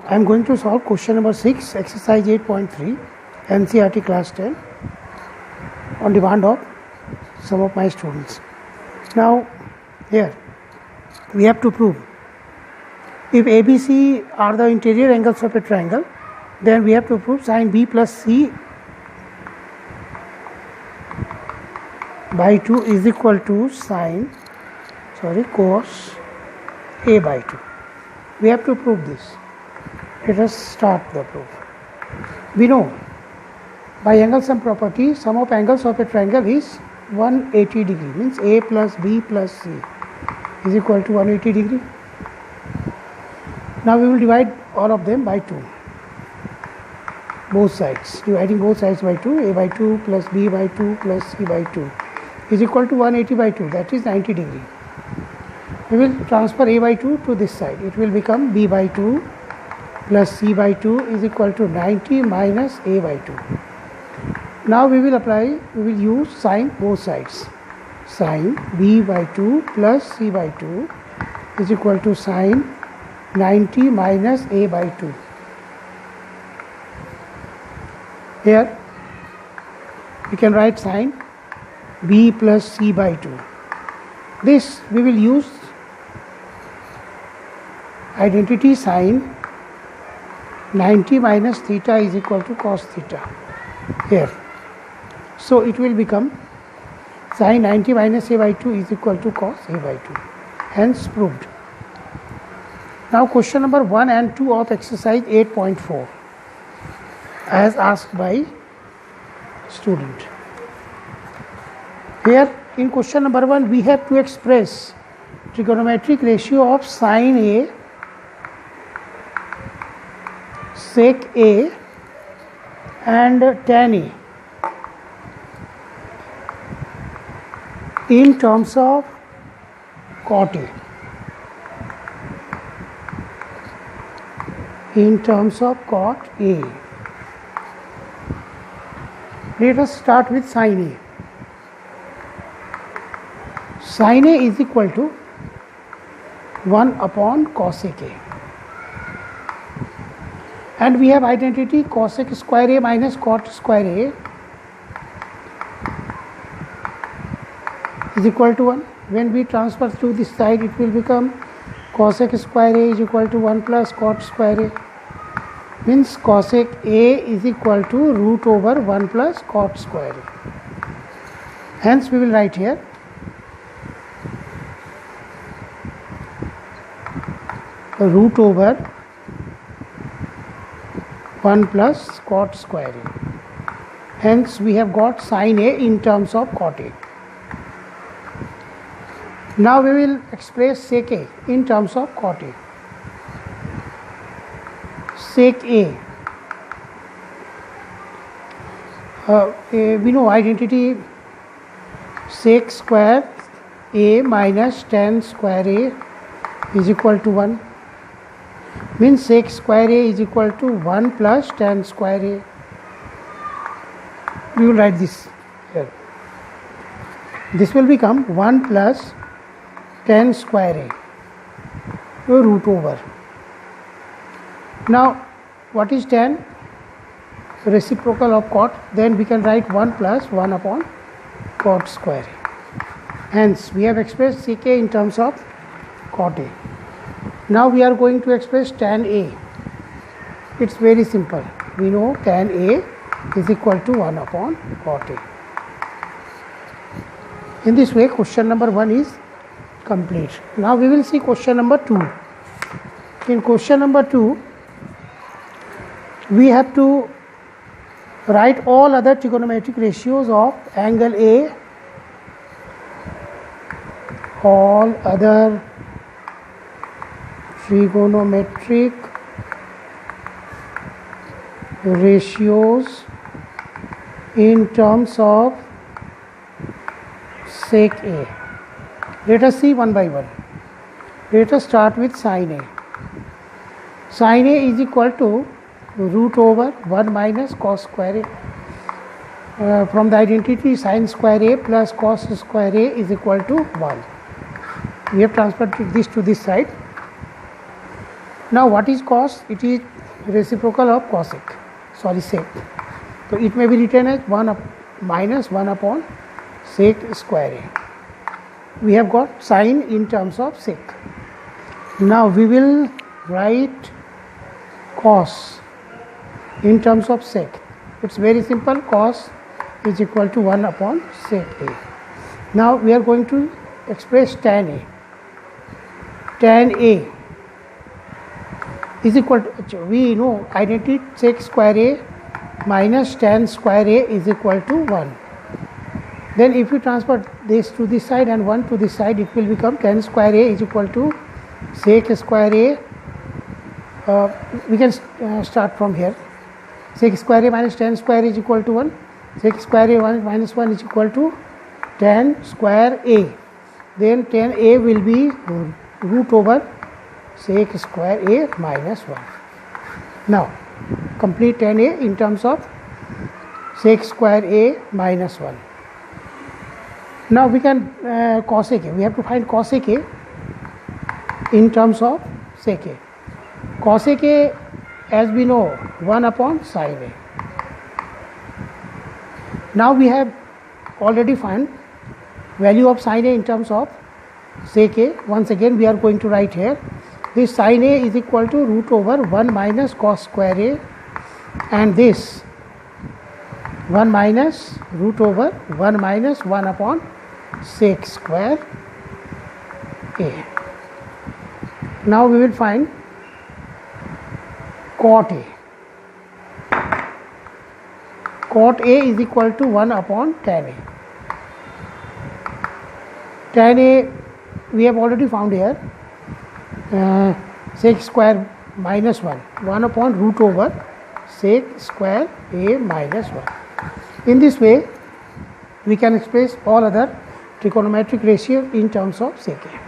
I am going to solve question number 6, exercise 8.3, NCERT class 10 on demand of some of my students. Now, here we have to prove if ABC are the interior angles of a triangle, then we have to prove sin B plus C by 2 is equal to cos A by 2. We have to prove this. Let us start the proof. We know by angle sum property, sum of angles of a triangle is 180 degree, means A plus B plus C is equal to 180 degree. Now we will divide all of them by 2, both sides, dividing both sides by 2, A by 2 plus B by 2 plus C by 2 is equal to 180 by 2, that is 90 degree. We will transfer A by 2 to this side, it will become B by 2 plus C by 2 is equal to 90 minus A by 2. Now we will use sine both sides. Sine B by 2 plus C by 2 is equal to sine 90 minus A by 2. Here we can write sine B plus C by 2. This we will use identity sine 90 minus theta is equal to cos theta here. So it will become sin 90 minus A by 2 is equal to cos A by 2. Hence proved. Now question number 1 and 2 of exercise 8.4 as asked by student. Here in question number 1 we have to express trigonometric ratio of sin A, sec A and tan A in terms of cot A. In terms of cot A. Let us start with sin A. Sin A is equal to 1 upon cosec A. And we have identity cosec square A minus cot square A is equal to 1. When we transfer to this side, it will become cosec square A is equal to 1 plus cot square A. Means cosec A is equal to root over 1 plus cot square A. Hence we will write here root over 1 plus cot square A. Hence we have got sin A in terms of cot A. Now we will express sec A in terms of cot A. Sec A. We know identity sec square A minus tan square A is equal to 1. Means sec square A is equal to 1 plus tan square A. We will write this here. This will become 1 plus tan square A root over. Now what is tan? Reciprocal of cot. Then we can write 1 plus 1 upon cot square A. Hence we have expressed sec A in terms of cot A. Now we are going to express tan A. It's very simple. We know tan A is equal to 1 upon cot A. In this way question number 1 is complete. Now we will see question number 2. In question number 2 we have to write all other trigonometric ratios of angle A, all other trigonometric ratios in terms of sec A. Let us see one by one. Let us start with sin A. Sin A is equal to root over 1 minus cos square A. From the identity sin square A plus cos square A is equal to 1. We have transferred this to this side. Now what is cos? It is reciprocal of cosec, sec. So it may be written as 1 minus 1 upon sec square a. We have got sine in terms of sec. Now we will write cos in terms of sec. It's very simple. Cos is equal to 1 upon sec a. Now we are going to express tan a. Tan a is equal to, we know identity sec square a minus tan square a is equal to 1. Then if you transfer this to this side and 1 to this side, it will become tan square a is equal to sec square a. We can start from here. Sec square a minus tan square is equal to 1. Sec square a minus 1 is equal to tan square a. Then tan a will be root over sec square a minus 1. Now complete tan a in terms of sec square a minus 1. Now we can cosec a. We have to find cosec a in terms of sec a. Cosec a, as we know, 1 upon sin a. Now we have already found value of sin a in terms of sec a. Once again we are going to write here. This sin a is equal to root over 1 minus cos square a, and this 1 minus root over 1 minus 1 upon sec square a. Now we will find cot a. Cot a is equal to 1 upon tan a. Tan a we have already found here. Sec square minus 1 upon root over sec square a minus 1. In this way we can express all other trigonometric ratios in terms of sec a.